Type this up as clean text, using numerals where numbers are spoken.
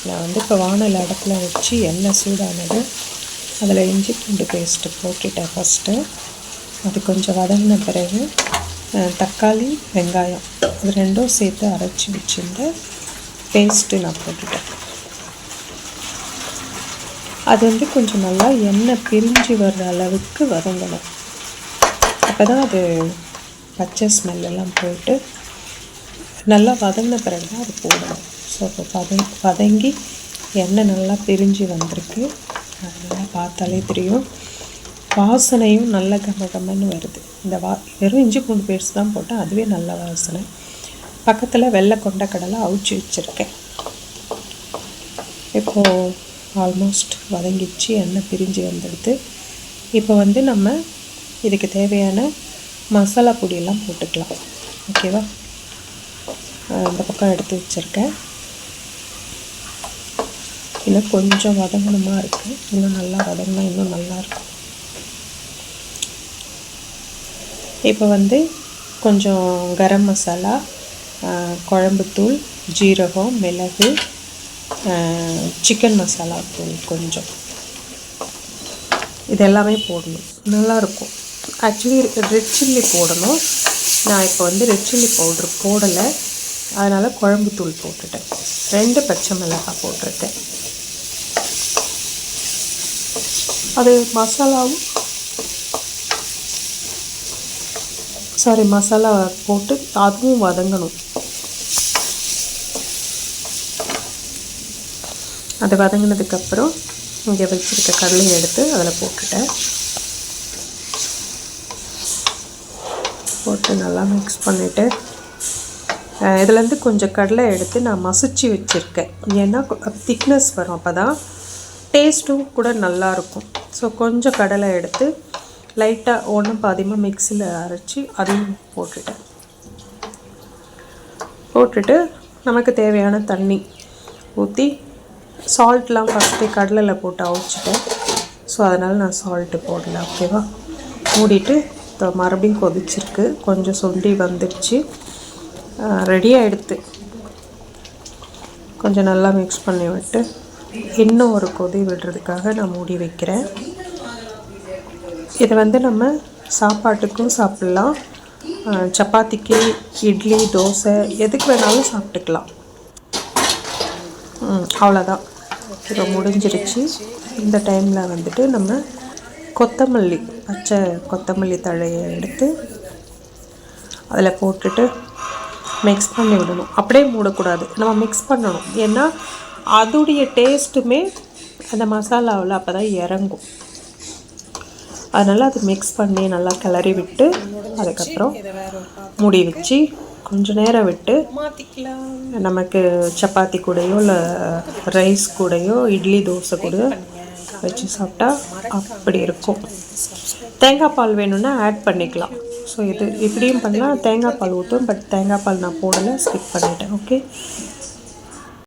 நான் வந்து இப்போ வானல் அடுப்பில் வச்சு எண்ணெய் சூடானது அதில் இஞ்சி பூண்டு பேஸ்ட்டு போட்டுட்டேன் ஃபஸ்ட்டு. அது கொஞ்சம் வதங்கின பிறகு தக்காளி வெங்காயம் அது ரெண்டும் சேர்த்து அரைச்சி வச்சுருந்த பேஸ்ட்டு நான் போட்டுட்டேன். அது வந்து கொஞ்சம் நல்லா எண்ணெய் பிரிஞ்சு வர்ற அளவுக்கு வதங்கணும். அப்போ தான் அது பச்சை ஸ்மெல்லாம் போயிட்டு நல்லா வதங்கின பிறகு தான் அது போடணும். ஸோ இப்போ வதங்கி எண்ணெய் நல்லா பிரிஞ்சு வந்திருக்கு. அதனால் பார்த்தாலே தெரியும். வாசனையும் நல்ல கமகமன்னு வருது. இந்த வெறும் இஞ்சி பூண்டு பேஸ்ட் தான் போட்டால் அதுவே நல்ல வாசனை. பக்கத்தில் வெள்ளை கொண்டக்கடலை அவிச்சு வச்சுருக்கேன். இப்போது ஆல்மோஸ்ட் வதங்கிச்சு, எண்ணெய் பிரிஞ்சு வந்துடுது. இப்போ வந்து நம்ம இதுக்கு தேவையான மசாலா பொடியெல்லாம் போட்டுக்கலாம். ஓகேவா? அந்த பக்கம் எடுத்து வச்சுருக்கேன். இன்னும் கொஞ்சம் வதங்கணுமா இருக்குது. இன்னும் நல்லா வதங்கினா இன்னும் நல்லாயிருக்கும். இப்போ வந்து கொஞ்சம் கரம் மசாலா, குழம்புத்தூள், ஜீரகம், மிளகு, சிக்கன் மசாலா தூள் கொஞ்சம், இது எல்லாமே போடணும். நல்லாயிருக்கும். ஆக்சுவலி ரெட் சில்லி போடணும். நான் இப்போ வந்து ரெட் சில்லி பவுட்ரு போடலை. அதனால் குழம்புத்தூள் போட்டுட்டேன். 2 பச்சை மிளகாய் போட்டிருக்கேன். அது மசாலாவும் மசாலா போட்டு அதுவும் வதங்கணும். அது வதங்கினதுக்கப்புறம் இங்கே வச்சுருக்க கடலையை எடுத்து அதில் போட்டுட்டேன். போட்டு நல்லா மிக்ஸ் பண்ணிவிட்டு இதுலேருந்து கொஞ்சம் கடலை எடுத்து நான் மசிச்சு வச்சுருக்கேன். ஏன்னா திக்னஸ் வரும், அப்போ தான் டேஸ்ட்டும் கூட நல்லாயிருக்கும். ஸோ கொஞ்சம் கடலை எடுத்து லைட்டாக ஒன்றும் பாதியமாக மிக்சியில் அரைச்சி அதையும் போட்டுட்டு நமக்கு தேவையான தண்ணி ஊற்றி சால்ட்லாம் ஃபஸ்ட்டு கடலையில் போட்டு அவிச்சிட்டேன். ஸோ அதனால் நான் சால்ட்டு போடல. ஓகேவா? மூடிட்டு மறுபடியும் கொதிச்சிருக்கு. கொஞ்சம் சுண்டி வந்துடுச்சு, ரெடி ஆகிடுது. கொஞ்சம் நல்லா மிக்ஸ் பண்ணி விட்டு இன்னும் ஒரு கொதி விடுறதுக்காக நான் மூடி வைக்கிறேன். இதை வந்து நம்ம சாப்பாட்டுக்கும் சாப்பிட்லாம், சப்பாத்திக்கு, இட்லி, தோசை எதுக்கு வேணாலும் சாப்பிட்டுக்கலாம். அவ்வளோதான். இப்போ முடிஞ்சிருச்சு. இந்த டைமில் வந்துட்டு நம்ம கொத்தமல்லி, பச்சை கொத்தமல்லி தழையை எடுத்து அதில் போட்டுட்டு மிக்ஸ் பண்ணி விடணும். அப்படியே மூடக்கூடாது, நம்ம மிக்ஸ் பண்ணணும். ஏன்னா அதோடைய டேஸ்ட்டுமே அந்த மசாலாவில் அப்போ தான் இறங்கும். அதனால் அது மிக்ஸ் பண்ணி நல்லா கிளறி விட்டு அதுக்கப்புறம் மூடி வச்சு கொஞ்சம் நேரம் விட்டு நமக்கு சப்பாத்தி கூடயோ இல்லை ரைஸ் கூடயோ இட்லி தோசை கூட வச்சு சாப்பிட்டா அப்படி இருக்கும். தேங்காய் பால் வேணும்னா ஆட் பண்ணிக்கலாம். ஸோ இது இப்படியும் பண்ணலாம். தேங்காய் பால் ஊற்றும், பட் தேங்காய் பால் நான் போடலை, ஸ்கிப் பண்ணிட்டேன். ஓகே.